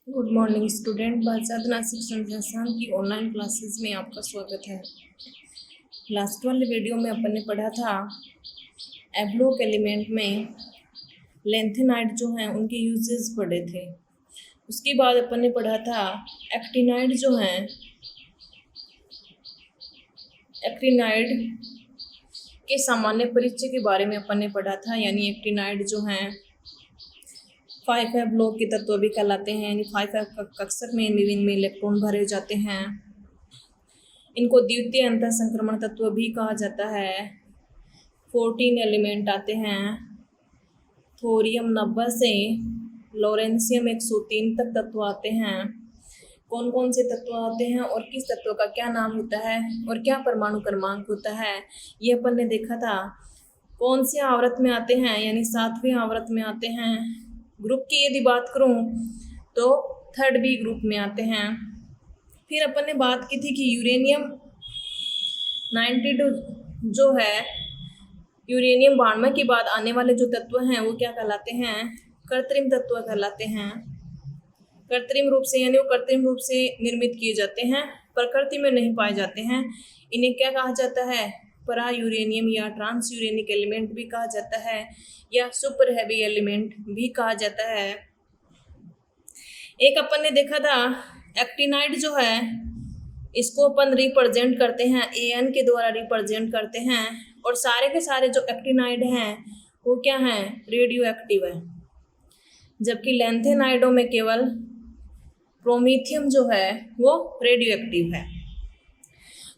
Good morning student. साधना शिक्षण संस्थान की ऑनलाइन क्लासेस में आपका स्वागत है। लास्ट वाले वीडियो में अपन ने पढ़ा था एब्लोक एलिमेंट में लेंथेनाइड जो हैं उनके यूजेस पढ़े थे। उसके बाद अपन ने पढ़ा था एक्टिनाइड जो हैं, एक्टिनाइड के सामान्य परिचय के बारे में अपन ने पढ़ा था। यानी एक्टिनाइड जो हैं 5F ब्लॉक के तत्व भी कहलाते हैं। यानी 5F कक्षक में इनमें इलेक्ट्रॉन भरे जाते हैं। इनको द्वितीय अंतर संक्रमण तत्व भी कहा जाता है। 14 एलिमेंट आते हैं। थोरियम 90 से लॉरेंसियम 103 तक तत्व आते हैं। कौन कौन से तत्व आते हैं और किस तत्व का क्या नाम होता है और क्या परमाणु क्रमांक होता है, ये अपन ने देखा था। कौन से आवर्त में आते हैं, यानी 7वें आवर्त में आते हैं। ग्रुप की यदि बात करूं तो 3rd बी ग्रुप में आते हैं। फिर अपन ने बात की थी कि यूरेनियम 92 जो है, यूरेनियम 92 के बाद आने वाले जो तत्व हैं वो क्या कहलाते हैं, कृत्रिम तत्व कहलाते हैं। कृत्रिम रूप से, यानी वो कृत्रिम रूप से निर्मित किए जाते हैं, प्रकृति में नहीं पाए जाते हैं। इन्हें क्या कहा जाता है, परा यूरेनियम या ट्रांस यूरेनिक एलिमेंट भी कहा जाता है या सुपर हैवी एलिमेंट भी कहा जाता है। एक अपन ने देखा था एक्टिनाइड जो है, इसको अपन रिप्रेजेंट करते हैं An के द्वारा रिप्रेजेंट करते हैं। और सारे के सारे जो एक्टिनाइड हैं वो क्या हैं, रेडियो एक्टिव है। जबकि लेंथेनाइडों में केवल प्रोमीथियम जो है वो रेडियो एक्टिव है।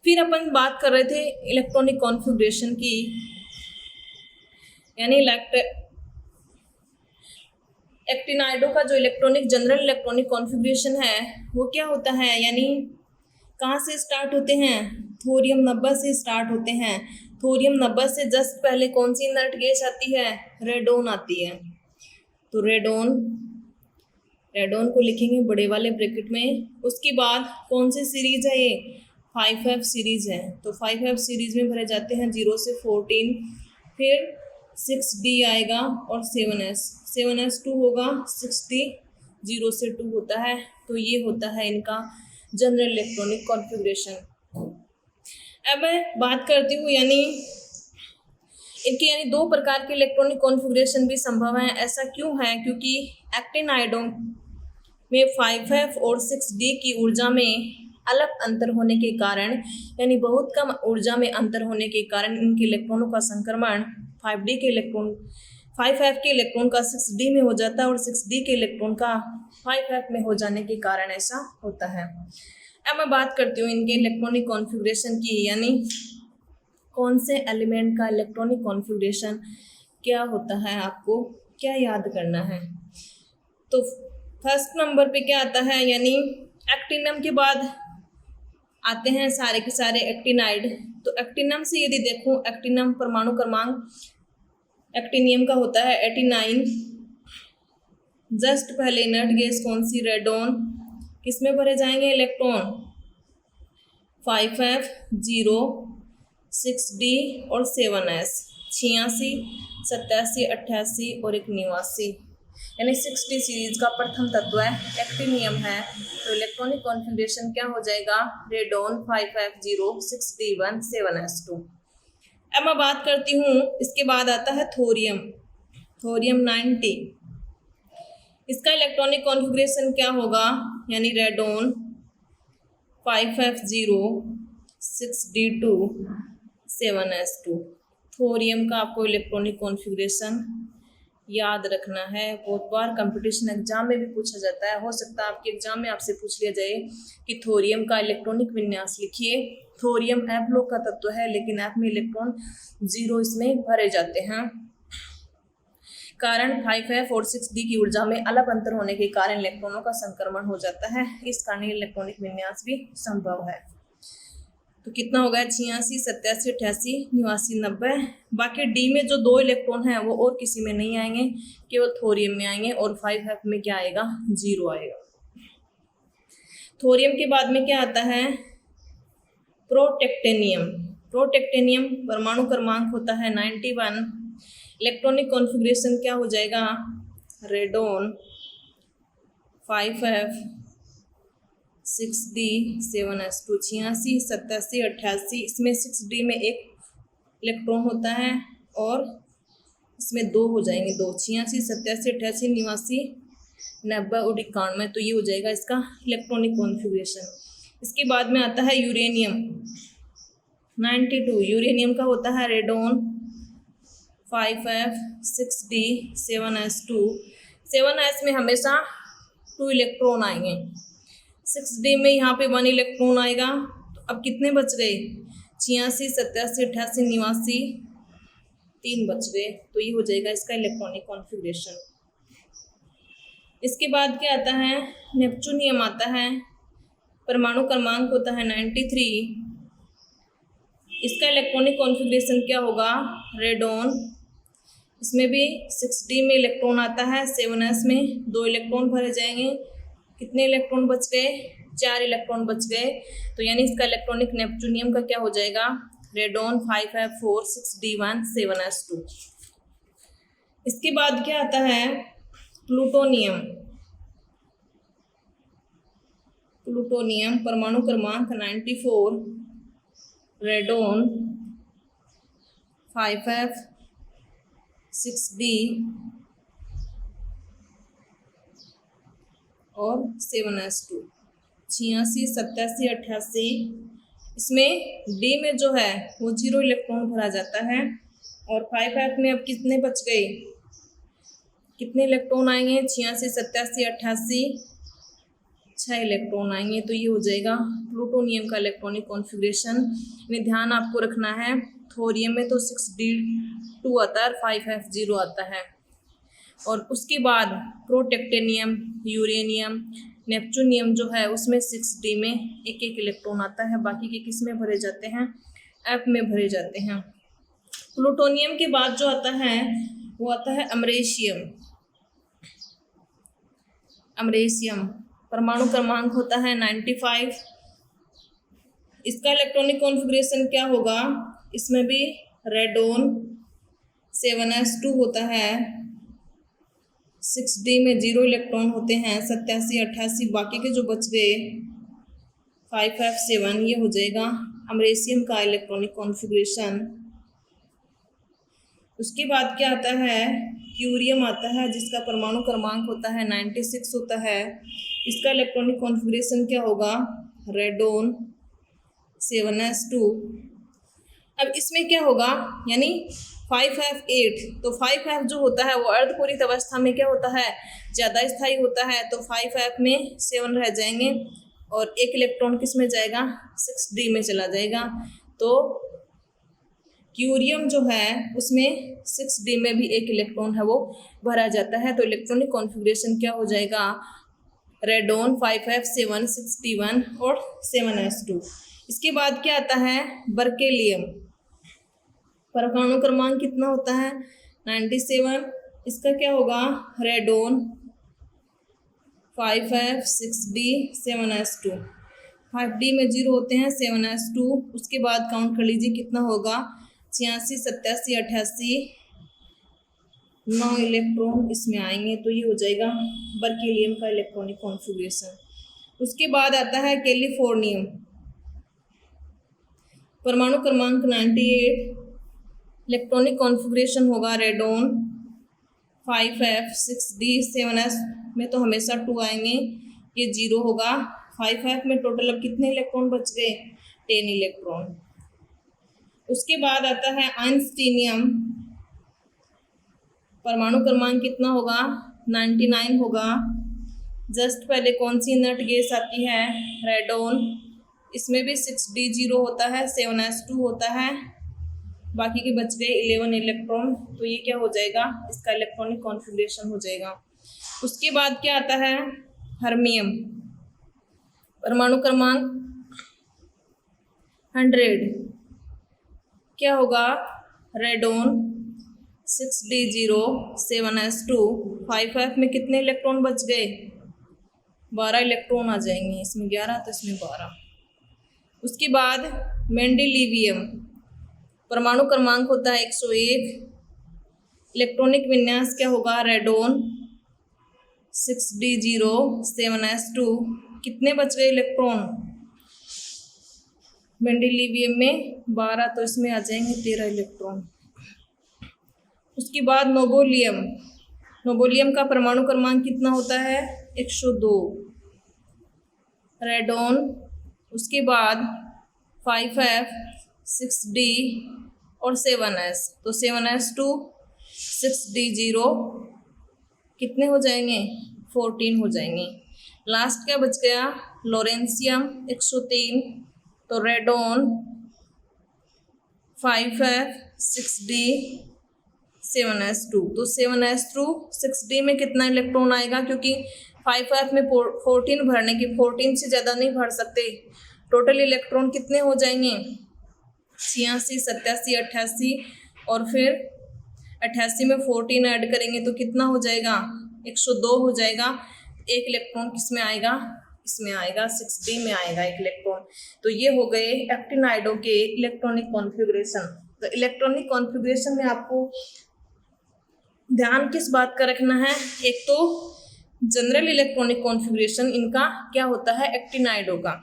फिर अपन बात कर रहे थे इलेक्ट्रॉनिक कॉन्फ़िगरेशन की, यानी एक्टिनाइडों का जो इलेक्ट्रॉनिक जनरल इलेक्ट्रॉनिक कॉन्फ़िगरेशन है वो क्या होता है, यानी कहाँ से स्टार्ट होते हैं, थोरियम 90 से स्टार्ट होते हैं। थोरियम 90 से जस्ट पहले कौन सी इनर्ट गैस आती है, रेडोन आती है। तो रेडोन को लिखेंगे बड़े वाले ब्रैकेट में। उसके बाद कौन सी सीरीज है, ये 5F सीरीज है। तो 5F सीरीज में भरे जाते हैं 0 से 14, फिर 6D आएगा और 7S2 होगा, 6D 0 से 2 होता है। तो ये होता है इनका जनरल इलेक्ट्रॉनिक कॉन्फ़िगरेशन। अब मैं बात करती हूँ यानी इनके यानी 2 प्रकार के इलेक्ट्रॉनिक कॉन्फ़िगरेशन भी संभव हैं। ऐसा क्यों है, क्योंकि एक्टिनाइडों में 5F और 6D की ऊर्जा में अलग अंतर होने के कारण, यानी बहुत कम ऊर्जा में अंतर होने के कारण इनके इलेक्ट्रॉनों का संक्रमण 5F के इलेक्ट्रॉन का 6D में हो जाता है और 6D के इलेक्ट्रॉन का 5F में हो जाने के कारण ऐसा होता है। अब मैं बात करती हूँ इनके इलेक्ट्रॉनिक कॉन्फ़िगरेशन की, यानी कौन से एलिमेंट का इलेक्ट्रॉनिक कॉन्फ़िगरेशन क्या होता है, आपको क्या याद करना है। तो फर्स्ट नंबर पे क्या आता है, यानी एक्टिनम के बाद आते हैं सारे के सारे एक्टिनाइड। तो एक्टिनम से यदि देखूं, एक्टिनम परमाणु क्रमांक एक्टिनियम का होता है 89। जस्ट पहले इनर्ट गैस कौन सी, रेडोन। किसमें भरे जाएंगे इलेक्ट्रॉन, 5F 0, 6D और 7S। 86, 87, 88 और 89, यानी 6D सीरीज का प्रथम तत्व है एक्टिनियम है। तो इलेक्ट्रॉनिक कॉन्फ़िगरेशन क्या हो जाएगा, रेडोन 5F 0, 6D 1, 7S2। अब मैं बात करती हूँ, इसके बाद आता है थोरियम 90। इसका इलेक्ट्रॉनिक कॉन्फ़िगरेशन क्या होगा, यानी radon 5F 0, 6D 2, 7S2। Thorium का आपको इलेक्ट्रॉनिक कॉन्फ़िगरेशन याद रखना है। बहुत बार कंपटीशन एग्जाम में भी पूछा जाता है। हो सकता है आपके एग्जाम में आपसे पूछ लिया जाए कि थोरियम का इलेक्ट्रॉनिक विन्यास लिखिए। थोरियम F ब्लॉक का तत्व है, लेकिन F में इलेक्ट्रॉन 0 इसमें भरे जाते हैं। कारण 5F और 6D की ऊर्जा में अलग अंतर होने के कारण इलेक्ट्रॉनों का संक्रमण हो जाता है। इस कारण इलेक्ट्रॉनिक विन्यास भी संभव है। तो कितना हो गया, 86, 87, 88, 89, 90। बाकी डी में जो 2 इलेक्ट्रॉन हैं वो और किसी में नहीं आएंगे, केवल थोरियम में आएंगे। और 5F में क्या आएगा, 0 आएगा। थोरियम के बाद में क्या आता है, प्रोटेक्टेनियम परमाणु क्रमांक होता है 91। इलेक्ट्रॉनिक कॉन्फ़िगरेशन क्या हो जाएगा, रेडोन 5F 6D 7s2 86 87 88, इसमें 6D में एक इलेक्ट्रॉन होता है और इसमें दो हो जाएंगे, 2 86 87 88 89 90 और 91, तो ये हो जाएगा इसका इलेक्ट्रॉनिक कॉन्फ़िगरेशन। इसके बाद में आता है यूरेनियम 92, यूरेनियम का होता है radon 5F 6D 7s2, 7s में हमेशा 2 इलेक्ट्रॉन आएंगे, 6D में यहाँ पे 1 इलेक्ट्रॉन आएगा। तो अब कितने बच गए, 86 87 88 89, 3 बच गए, तो ये हो जाएगा इसका इलेक्ट्रॉनिक कॉन्फ़िगरेशन। इसके बाद क्या आता है, नेपच्यूनियम आता है, परमाणु क्रमांक होता है 93, इसका इलेक्ट्रॉनिक कॉन्फ़िगरेशन क्या होगा, रेडॉन, इसमें भी 6D में इलेक्ट्रॉन आता है, 7s में 2 इलेक्ट्रॉन भरे जाएंगे, कितने इलेक्ट्रॉन बच गए, 4 इलेक्ट्रॉन बच गए, तो यानी इसका इलेक्ट्रॉनिक नेपच्यूनियम का क्या हो जाएगा, रेडॉन 5F4 6D1 7s2। इसके बाद क्या आता है, प्लूटोनियम, प्लूटोनियम परमाणु क्रमांक 94, रेडॉन 5F 6D और 7s2, 86 87 88, इसमें D में जो है वो 0 इलेक्ट्रॉन भरा जाता है और 5F में अब कितने बच गए, कितने इलेक्ट्रॉन आएंगे, 86 87 88, 6 इलेक्ट्रॉन आएंगे, तो ये हो जाएगा प्लूटोनियम का इलेक्ट्रॉनिक कॉन्फ़िगरेशन। में ध्यान आपको रखना है, थोरियम में तो 6D2 आता है और 5F 0 आता है, और उसके बाद प्रोटेक्टेनियम, यूरेनियम, नेपच्यूनियम जो है उसमें 6D में एक एक इलेक्ट्रॉन आता है, बाकी के किस में भरे जाते हैं, F में भरे जाते हैं। प्लूटोनियम के बाद जो आता है वो आता है अमरेशियम, अमरेशियम परमाणु क्रमांक होता है 95, इसका इलेक्ट्रॉनिक कॉन्फ़िगरेशन क्या होगा, इसमें भी रेडॉन 7s2 होता है, 6D में 0 इलेक्ट्रॉन होते हैं, 87 88, बाकी के जो बच गए 5F 7, ये हो जाएगा अमरेशियम का इलेक्ट्रॉनिक कॉन्फ़िगरेशन। उसके बाद क्या आता है, क्यूरियम आता है, जिसका परमाणु क्रमांक होता है 96 होता है, इसका इलेक्ट्रॉनिक कॉन्फ़िगरेशन क्या होगा, रेडॉन 7s2। अब इसमें क्या होगा, यानी 5F8, तो 5F जो होता है वो अर्धपूरित अवस्था में क्या होता है, ज़्यादा स्थायी होता है, तो 5F में 7 रह जाएंगे और एक इलेक्ट्रॉन किस में जाएगा, 6D में चला जाएगा। तो क्यूरियम जो है उसमें 6D में भी एक इलेक्ट्रॉन है वो भरा जाता है, तो इलेक्ट्रॉनिक कॉन्फ़िगरेशन क्या हो जाएगा, रेडॉन 5F 7 6D1 और 7s2। इसके बाद क्या आता है, बर्केलियम, परमाणु क्रमांक कितना होता है, 97, इसका क्या होगा, radon 5F 6D 7s2, 5D में 0 होते हैं, 7s2, उसके बाद काउंट कर लीजिए कितना होगा, 86 87 88, 9 इलेक्ट्रॉन इसमें आएंगे, तो ये हो जाएगा बर्केलियम का इलेक्ट्रॉनिक कॉन्फ़िगरेशन। उसके बाद आता है कैलिफोर्नियम, परमाणु क्रमांक 98, इलेक्ट्रॉनिक कॉन्फ़िगरेशन होगा रेडॉन 5F 6D 7s में तो हमेशा 2 आएंगे, ये 0 होगा, 5F में टोटल अब कितने इलेक्ट्रॉन बच गए, 10 इलेक्ट्रॉन। उसके बाद आता है आइंस्टीनियम, परमाणु क्रमांक कितना होगा, 99 होगा। जस्ट पहले कौन सी इनर्ट गैस आती है, रेडॉन, इसमें भी 6D 0 होता है, 7s2 होता है, बाकी के बच गए 11 इलेक्ट्रॉन, तो ये क्या हो जाएगा, इसका इलेक्ट्रॉनिक कॉन्फ़िगरेशन हो जाएगा। उसके बाद क्या आता है, हर्मियम, परमाणु क्रमांक 100, क्या होगा, रेडॉन 6D 0 7s2, 5F में कितने इलेक्ट्रॉन बच गए, 12 इलेक्ट्रॉन आ जाएंगे, इसमें 11 तो इसमें 12। उसके बाद मेंडेलिवियम, परमाणु क्रमांक होता है 101, इलेक्ट्रॉनिक विन्यास क्या होगा, रेडॉन 6d0 7s2 कितने बच गए इलेक्ट्रॉन? मेंडेलिवियम में 12, तो इसमें आ जाएंगे 13 इलेक्ट्रॉन। उसके बाद नोबोलियम, नोबोलियम का परमाणु क्रमांक कितना होता है? 102। रेडोन, उसके बाद 5f 6d और 7s, तो 7s2 6d0 कितने हो जाएंगे? 14 हो जाएंगे। लास्ट क्या बच गया? लॉरेंसियम 103, तो रेडोन 5f 6d 7s2, तो 7s2 6d में कितना इलेक्ट्रॉन आएगा? क्योंकि 5f में 14 भरने की 14 से ज़्यादा नहीं भर सकते। टोटल इलेक्ट्रॉन कितने हो जाएंगे? 86, 87, 88 और फिर 88 में 14 ऐड करेंगे तो कितना हो जाएगा? 102 हो जाएगा। एक इलेक्ट्रॉन किस में आएगा? इसमें आएगा, 6d में आएगा एक इलेक्ट्रॉन। तो ये हो गए एक्टिनाइडों के इलेक्ट्रॉनिक कॉन्फ़िगरेशन। तो इलेक्ट्रॉनिक कॉन्फ़िगरेशन में आपको ध्यान किस बात का रखना है? एक तो जनरल इलेक्ट्रॉनिक कॉन्फ़िगरेशन इनका क्या होता है? एक्टिनाइडों का,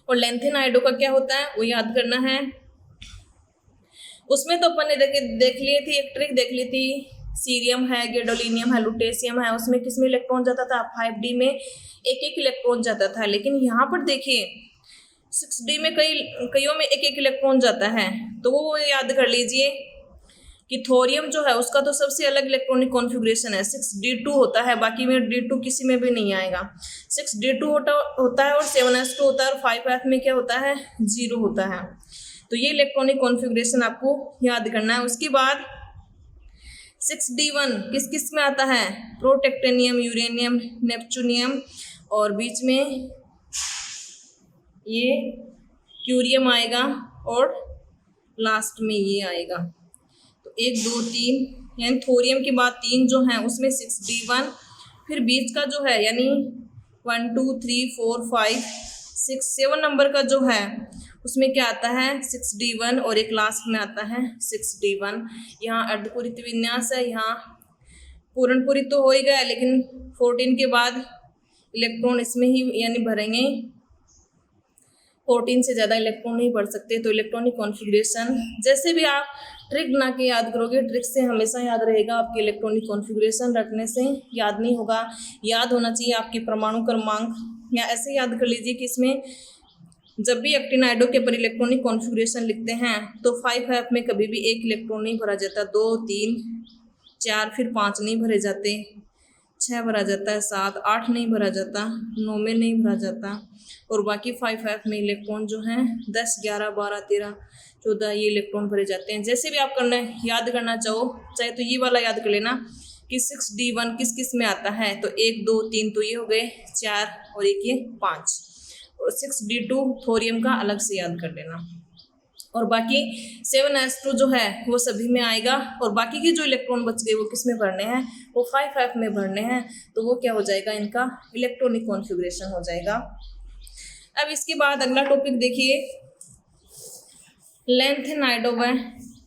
और लेंथेनाइडों का क्या होता है वो याद करना है। उसमें तो अपन ने देख ली थी, एक ट्रिक देख ली थी। सीरियम है, गैडोलिनियम है, लुटेशियम है, उसमें किसमें इलेक्ट्रॉन जाता था? 5d में एक इलेक्ट्रॉन जाता था। लेकिन यहाँ पर देखिए 6d में कईयों में एक इलेक्ट्रॉन जाता है। तो वो याद कर लीजिए कि थोरियम जो है उसका तो सबसे अलग इलेक्ट्रॉनिक कॉन्फ़िगरेशन है, 6d2 होता है, बाकी में d2 किसी में भी नहीं आएगा। 6d2 होता है और 7s2 होता है, और 5f में क्या होता है? 0 होता है। तो ये इलेक्ट्रॉनिक कॉन्फ़िगरेशन आपको याद करना है। उसके बाद 6d1 किस किस में आता है? प्रोटेक्टेनियम, यूरेनियम, नेपच्यूनियम, और बीच में ये क्यूरियम आएगा, और लास्ट में ये आएगा। तो 1 2 3 यानी थोरियम के बाद 3 जो हैं उसमें 6d1, फिर बीच का जो है यानी 1 2 3 4 5 6 7 नंबर का जो है उसमें क्या आता है? 6d1, और एक लास्ट में आता है 6d1। यहाँ अर्धपूरित विन्यास है, यहाँ पूर्णपूरी तो हो ही गया, लेकिन 14 के बाद इलेक्ट्रॉन इसमें ही यानी भरेंगे, 14 से ज़्यादा इलेक्ट्रॉन नहीं भर सकते। तो इलेक्ट्रॉनिक कॉन्फ़िगरेशन जैसे भी आप ट्रिक बना के याद करोगे, ट्रिक से हमेशा याद रहेगा, आपके इलेक्ट्रॉनिक कॉन्फ़िगरेशन रखने से याद नहीं होगा। याद होना चाहिए आपकी परमाणु क्रमांक, या ऐसे याद कर लीजिए कि इसमें जब भी एक्टिनाइडों के पर इलेक्ट्रॉनिक कॉन्फ़िगरेशन लिखते हैं तो 5f में कभी भी एक इलेक्ट्रॉन नहीं भरा जाता, 2 3 4 फिर 5 नहीं भरे जाते, 6 भरा जाता है, 7 8 नहीं भरा जाता, 9 में नहीं भरा जाता, और बाकी 5f में इलेक्ट्रॉन जो हैं 10 11 12 13 14 ये इलेक्ट्रॉन भरे जाते हैं। जैसे भी आप करना याद करना चाहो, चाहे तो ये वाला याद कर लेना कि 6d1 किस किस में आता है, तो 1 2 3 तो ये हो गए 4, और एक ये 5, और 6d2 थोरियम का अलग से याद कर लेना, और बाकी 7s2 जो है वो सभी में आएगा, और बाकी के जो इलेक्ट्रॉन बच गए वो किस में भरने हैं? वो 5f में भरने हैं। तो वो क्या हो जाएगा? इनका इलेक्ट्रॉनिक कॉन्फ़िगरेशन हो जाएगा। अब इसके बाद अगला टॉपिक देखिए, लेंथेनाइडो व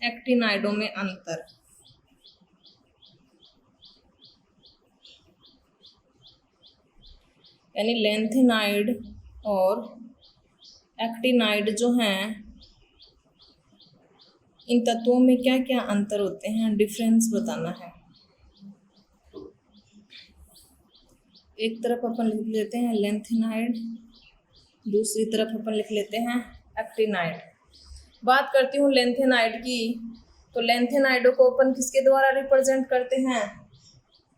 एक्टिनाइडो में अंतर। यानी लेंथेनाइड और एक्टिनाइड जो हैं इन तत्वों में क्या क्या अंतर होते हैं, डिफरेंस बताना है। एक तरफ अपन लिख लेते हैं लेंथेनाइड, दूसरी तरफ अपन लिख लेते हैं एक्टिनाइड। बात करती हूँ लेंथेनाइड की, तो लेंथेनाइडों को अपन किसके द्वारा रिप्रेजेंट करते हैं?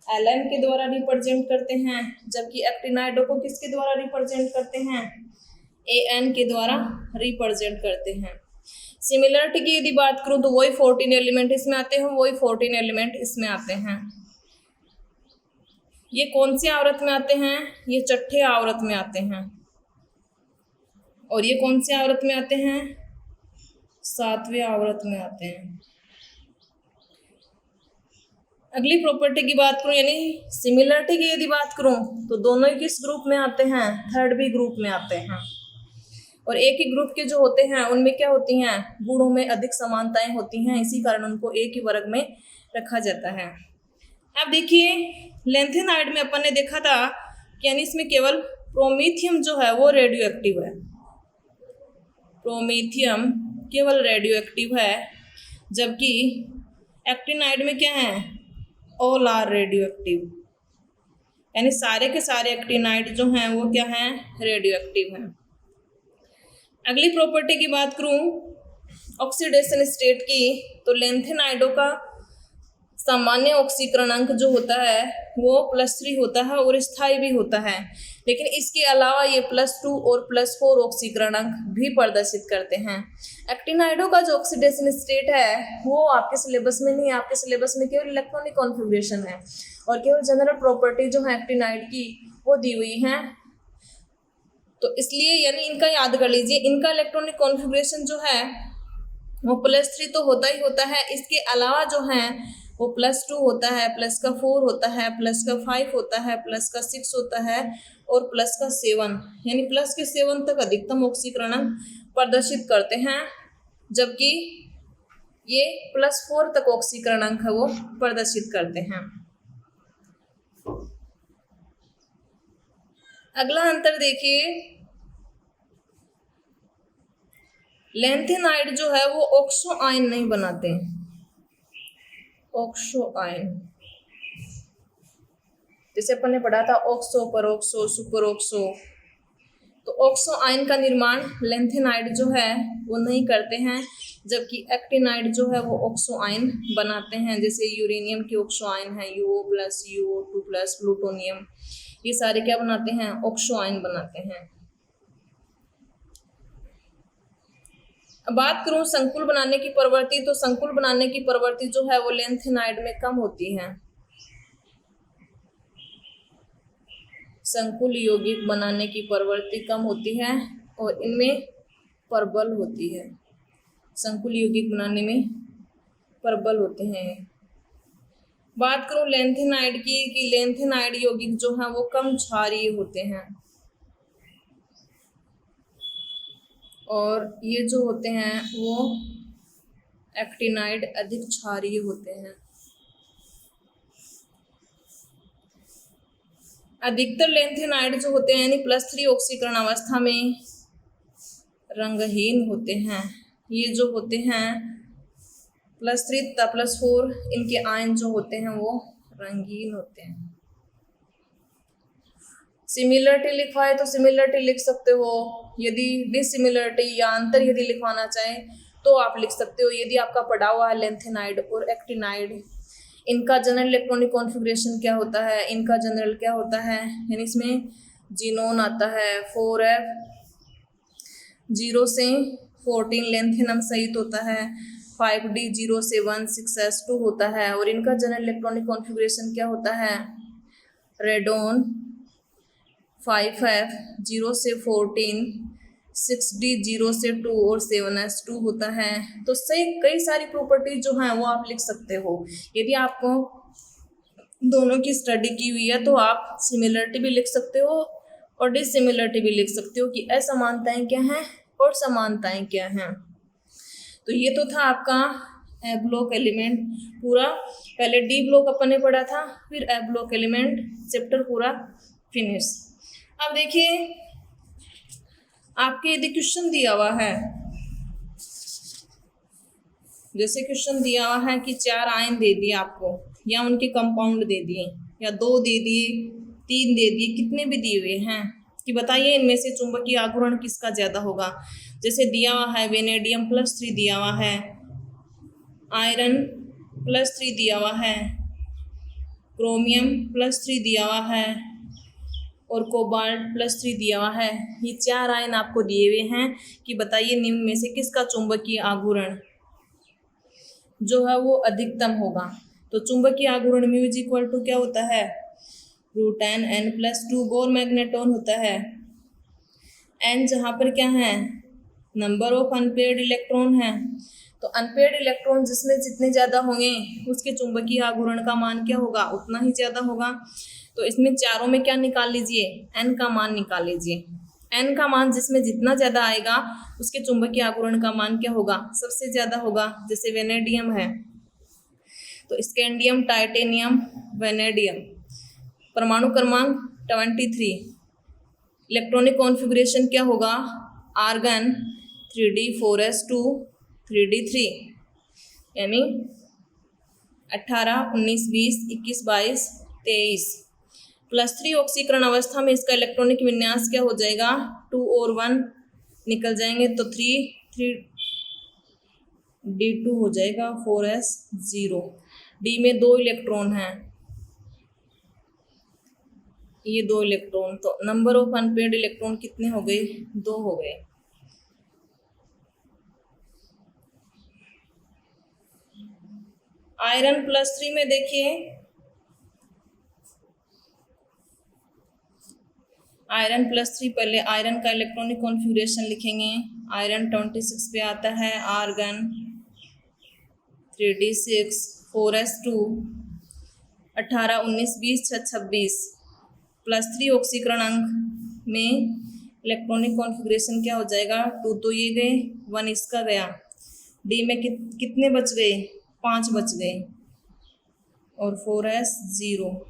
Ln के द्वारा रिप्रेजेंट करते हैं, जबकि एक्टिनाइडों को किसके द्वारा रिप्रेजेंट करते हैं? An के द्वारा रिप्रेजेंट करते हैं। सिमिलरिटी की यदि बात करूँ तो वही 14 एलिमेंट इसमें आते हैं, वही 14 एलिमेंट इसमें आते हैं। ये कौन सी आवृत्त में आते हैं? ये छठे आवृत्त में आते हैं। और ये कौन सी आवृत्त में आते हैं? 7वें आवृत्त में आते हैं। अगली प्रॉपर्टी की बात करूं यानी सिमिलरिटी की यदि बात करूं तो दोनों ही किस ग्रुप में आते हैं? थर्ड बी ग्रुप में आते हैं। और एक ही ग्रुप के जो होते हैं उनमें क्या होती हैं? गुणों में अधिक समानताएं होती हैं, इसी कारण उनको एक ही वर्ग में रखा जाता है। अब देखिए लेंथेनाइड में अपन ने देखा था कि यानी इसमें केवल प्रोमीथियम जो है वो रेडियो एक्टिव है, प्रोमीथियम केवल रेडियो एक्टिव है, जबकि एक्टिनाइड में क्या है, ऑल आर रेडियो एक्टिव, यानी सारे के सारे एक्टिनाइड जो हैं वो क्या हैं, रेडियो एक्टिव हैं। अगली प्रॉपर्टी की बात करूं ऑक्सीडेशन स्टेट की, तो लेंथेनाइडों का सामान्य ऑक्सीकरणांक जो होता है वो +3 होता है और स्थायी भी होता है, लेकिन इसके अलावा ये +2 और +4 ऑक्सीकरणांक भी प्रदर्शित करते हैं। एक्टिनाइडों का जो ऑक्सीडेशन स्टेट है वो आपके सिलेबस में नहीं, आपके सिलेबस में केवल इलेक्ट्रॉनिक कॉन्फ़िगरेशन है और केवल जनरल प्रॉपर्टी जो है एक्टिनाइड की वो दी हुई हैं, तो इसलिए यानी इनका याद कर लीजिए, इनका इलेक्ट्रॉनिक कॉन्फ़िगरेशन जो है वो +3 तो होता ही होता है, इसके अलावा जो है वो +2 होता है, +4 होता है, +5 होता है, +6 होता है और +7, यानी +7 तक अधिकतम ऑक्सीकरण प्रदर्शित करते हैं, जबकि ये +4 तक ऑक्सीकरणांक है वो प्रदर्शित करते हैं। अगला अंतर देखिए, लेंथेनाइड जो है वो ऑक्सो आयन नहीं बनाते, ऑक्सो आयन जैसे अपन ने पढ़ा था ऑक्सो, परऑक्सो, सुपर ऑक्सो, तो ऑक्सो आयन का निर्माण लेंथेनाइड जो है वो नहीं करते हैं, जबकि एक्टिनाइड जो है वो ऑक्सो आयन बनाते हैं, जैसे यूरेनियम की ऑक्सो आयन है UO+, UO2+, प्लूटोनियम, ये सारे क्या बनाते हैं, ऑक्सो आयन बनाते हैं। अब बात करूं संकुल बनाने की प्रवृत्ति, तो संकुल बनाने की प्रवृत्ति जो है वो लेंथेनाइड में कम होती है, संकुल यौगिक बनाने की प्रवृत्ति कम होती है और इनमें प्रबल होती है, संकुल यौगिक बनाने में प्रबल होते हैं। बात करूं लेंथेनाइड की, कि लेंथेनाइड यौगिक जो हैं वो कम क्षारीय होते हैं और ये जो होते हैं वो एक्टिनाइड अधिक क्षारीय होते हैं। अधिकतर लेंथेनाइड जो होते हैं यानी +3 ऑक्सीकरण अवस्था में रंगहीन होते हैं, ये जो होते हैं +3 तथा +4 इनके आयन जो होते हैं वो रंगीन होते हैं। सिमिलरिटी लिखवाए तो सिमिलरिटी लिख सकते हो, यदि डिसिमिलरिटी या अंतर यदि लिखवाना चाहें तो आप लिख सकते हो। यदि आपका पढ़ा हुआ है लेंथेनाइड और एक्टिनाइड, इनका जनरल इलेक्ट्रॉनिक कॉन्फ़िगरेशन क्या होता है, इनका जनरल क्या होता है, यानी इसमें जीनोन आता है 4F, 0 से 14 लेंथेनम सहित होता है, 5D 0 से 1 6S2 होता है और इनका जनरल इलेक्ट्रॉनिक कॉन्फ़िगरेशन क्या होता है, रेडोन 5F 0 से 14, 6D 0 से 2 और 7S2 होता है। तो सही कई सारी प्रॉपर्टी जो हैं वो आप लिख सकते हो। यदि आपको दोनों की स्टडी की हुई है तो आप सिमिलरिटी भी लिख सकते हो और डिसिमिलरिटी भी लिख सकते हो कि असमानताएं क्या हैं और समानताएं क्या हैं। तो ये तो था आपका ए ब्लॉक एलिमेंट पूरा, पहले डी ब्लॉक अपन ने पढ़ा था, फिर ए ब्लॉक एलिमेंट चैप्टर पूरा फिनिश। अब देखिए आपके यदि क्वेश्चन दिया हुआ है, जैसे क्वेश्चन दिया हुआ है कि 4 आयन दे दिए आपको या उनके कंपाउंड दे दिए या 2 दे दिए, 3 दे दिए, कितने भी दिए हुए हैं कि बताइए इनमें से चुंबकीय आघूर्ण किसका ज़्यादा होगा। जैसे दिया हुआ है वेनेडियम +3 दिया हुआ है, आयरन +3 दिया हुआ है, क्रोमियम +3 दिया हुआ है और कोबाल्ट +3 दिया हुआ है। ये 4 आयन आपको दिए हुए हैं कि बताइए निम्न में से किसका चुंबकीय आघूर्ण जो है वो अधिकतम होगा। तो चुंबकीय आघूर्ण μ क्या होता है, √10 N+2 बोर मैग्नेटॉन होता है। N जहाँ पर क्या है, नंबर ऑफ अनपेयर्ड इलेक्ट्रॉन है, तो अनपेयर्ड इलेक्ट्रॉन जिसमें जितने ज़्यादा होंगे उसके चुंबकीय आघूर्ण का मान क्या होगा, उतना ही ज़्यादा होगा। तो इसमें चारों में क्या निकाल लीजिए, n का मान निकाल लीजिए। n का मान जिसमें जितना ज़्यादा आएगा उसके चुंबकीय आघूर्ण का मान क्या होगा, सबसे ज़्यादा होगा। जैसे वेनेडियम है तो स्कैंडियम, टाइटेनियम, वेनेडियम। परमाणु क्रमांक 23। इलेक्ट्रॉनिक कॉन्फ़िगरेशन क्या होगा? आर्गन 3d4s2 3d3, यानी 18, 19, 20, 21, 22, 23। +3 ऑक्सीकरण अवस्था में इसका इलेक्ट्रॉनिक विन्यास क्या हो जाएगा? 2 और 1 निकल जाएंगे तो 3d2 हो जाएगा, 4s0। डी में 2 इलेक्ट्रॉन हैं, ये 2 इलेक्ट्रॉन, तो नंबर ऑफ अनपेयर्ड इलेक्ट्रॉन कितने हो गए? 2 हो गए। आयरन +3 में देखिए, आयरन +3, पहले आयरन का इलेक्ट्रॉनिक कॉन्फ़िगरेशन लिखेंगे। आयरन 26 पे आता है, आर्गन 3d6, 4s2, 18, 19, 20, 26। +3 ऑक्सीकरण अंक में इलेक्ट्रॉनिक कॉन्फ़िगरेशन क्या हो जाएगा? 2 तो ये गए, 1 इसका गया। डी में कितने बच गए? 5 बच गए, और 4s0।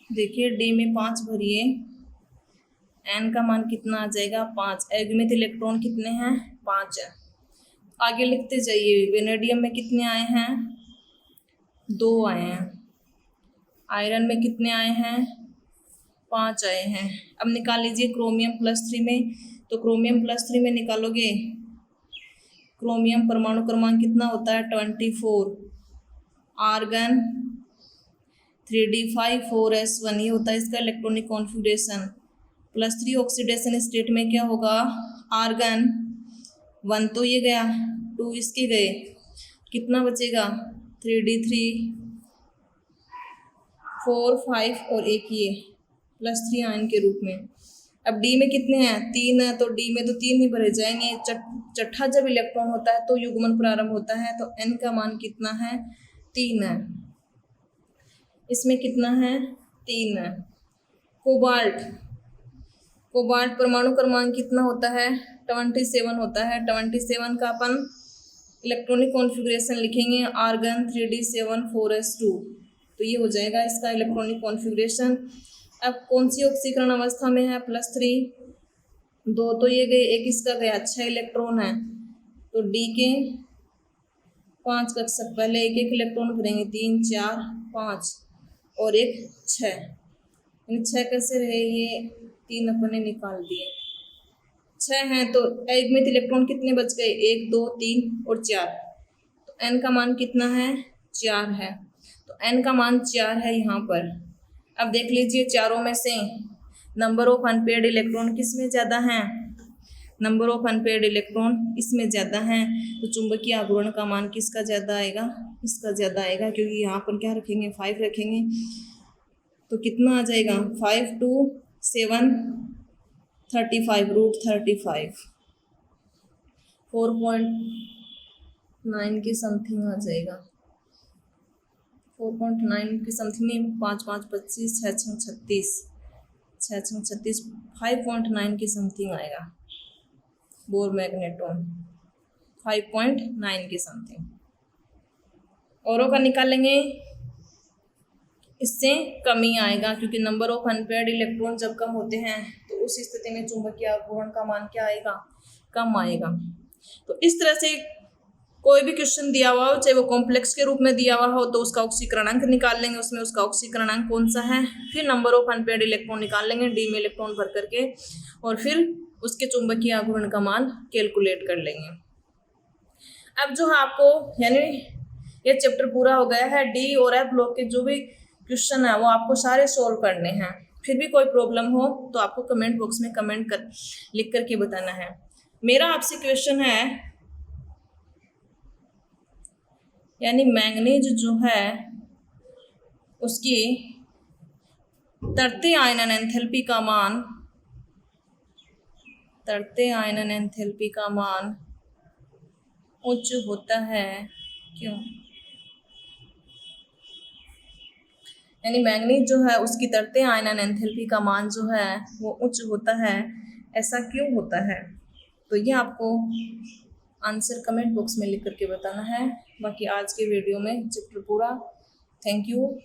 देखिए डी में 5 भरिए, एन का मान कितना आ जाएगा? 5। एग्मित इलेक्ट्रॉन कितने हैं? 5 है। आगे लिखते जाइए। वेनेडियम में कितने आए हैं? 2 आए हैं। आयरन में कितने आए हैं? 5 आए हैं। अब निकाल लीजिए क्रोमियम +3 में, तो क्रोमियम +3 में निकालोगे, क्रोमियम परमाणु क्रमांक कितना होता है? 24। आर्गन 3d5, 4s1, ये होता है इसका इलेक्ट्रॉनिक कॉन्फ़िगरेशन। +3 ऑक्सीडेशन स्टेट में क्या होगा? आर्गन 1 तो ये गया, 2 इसके गए, कितना बचेगा? 3d3, 4, 5 और एक ये +3 आयन के रूप में। अब डी में कितने हैं? 3 है, तो डी में तो 3 ही भरे जाएंगे। चौथा जब इलेक्ट्रॉन होता है तो युग्मन प्रारंभ होता है, तो एन का मान कितना है? 3 है। इसमें कितना है? 3 है। कोबाल्ट, कोबाल्ट परमाणु क्रमांक कितना होता है? 27 होता है। 27 का अपन इलेक्ट्रॉनिक कॉन्फ़िगरेशन लिखेंगे, आर्गन 3d7, 4s2, तो ये हो जाएगा इसका इलेक्ट्रॉनिक कॉन्फ़िगरेशन। अब कौन सी ऑक्सीकरण अवस्था में है? +3, 2 तो ये गए, एक इसका गया, 6 इलेक्ट्रॉन है, तो डी के 5 कक्षक, पहले एक एक इलेक्ट्रॉन भरेंगे, 3, 4, 5 और एक 6, यानी 6 कैसे रहे? ये 3 अपने निकाल दिए, 6 हैं, तो एग्मित इलेक्ट्रॉन कितने बच गए? 1, 2, 3 और 4, तो एन का मान कितना है? 4 है। तो एन का मान 4 है यहाँ पर। अब देख लीजिए चारों में से नंबर ऑफ अनपेयर्ड इलेक्ट्रॉन किस में ज़्यादा हैं? नंबर ऑफ अनपेयर्ड इलेक्ट्रॉन इसमें ज़्यादा हैं, तो चुंबकीय आघूर्ण का मान किसका ज़्यादा आएगा? इसका ज़्यादा आएगा, क्योंकि यहाँ पर क्या रखेंगे? 5 रखेंगे, तो कितना आ जाएगा? 5, 2, 7, 35, √35, 4.9 के समथिंग आ जाएगा। 4.9 के समथिंग में 5, 5, 25, 6, 6, 36, 6, 6, 36, 5.9 के समथिंग आएगा। बोर मैग्नेट्रॉन 5.9 के समथिंग। औरों का निकालेंगे, इससे कमी आएगा, क्योंकि नंबर ऑफ अनपेयर्ड इलेक्ट्रॉन जब कम होते हैं तो उस स्थिति में चुंबकीय आघूर्ण का मान क्या आएगा? कम आएगा। तो इस तरह से कोई भी क्वेश्चन दिया हुआ हो, चाहे वो कॉम्प्लेक्स के रूप में दिया हुआ हो, तो उसका ऑक्सीकरणांक निकाल लेंगे, उसमें उसका ऑक्सीकरणांक कौन सा है, फिर नंबर ऑफ अनपेयर्ड इलेक्ट्रॉन निकाल लेंगे डी में इलेक्ट्रॉन भर करके, और फिर उसके चुंबकीय आघूर्ण का मान कैलकुलेट कर लेंगे। अब जो है आपको, यानी ये चैप्टर पूरा हो गया है। डी और एफ ब्लॉक के जो भी क्वेश्चन है वो आपको सारे सोल्व करने हैं। फिर भी कोई प्रॉब्लम हो तो आपको कमेंट बॉक्स में लिख करके बताना है। मेरा आपसे क्वेश्चन है, यानी मैंगनीज जो है उसकी तरते आयनन एंथैल्पी का मान, तरते आयनन एंथैल्पी का मान उच्च होता है, क्यों? यानी मैंगनीज जो है उसकी तरते आयनन एंथैल्पी का मान जो है वो उच्च होता है, ऐसा क्यों होता है? तो ये आपको आंसर कमेंट बॉक्स में लिख करके बताना है। बाकी आज के वीडियो में चैप्टर पूरा। Thank you.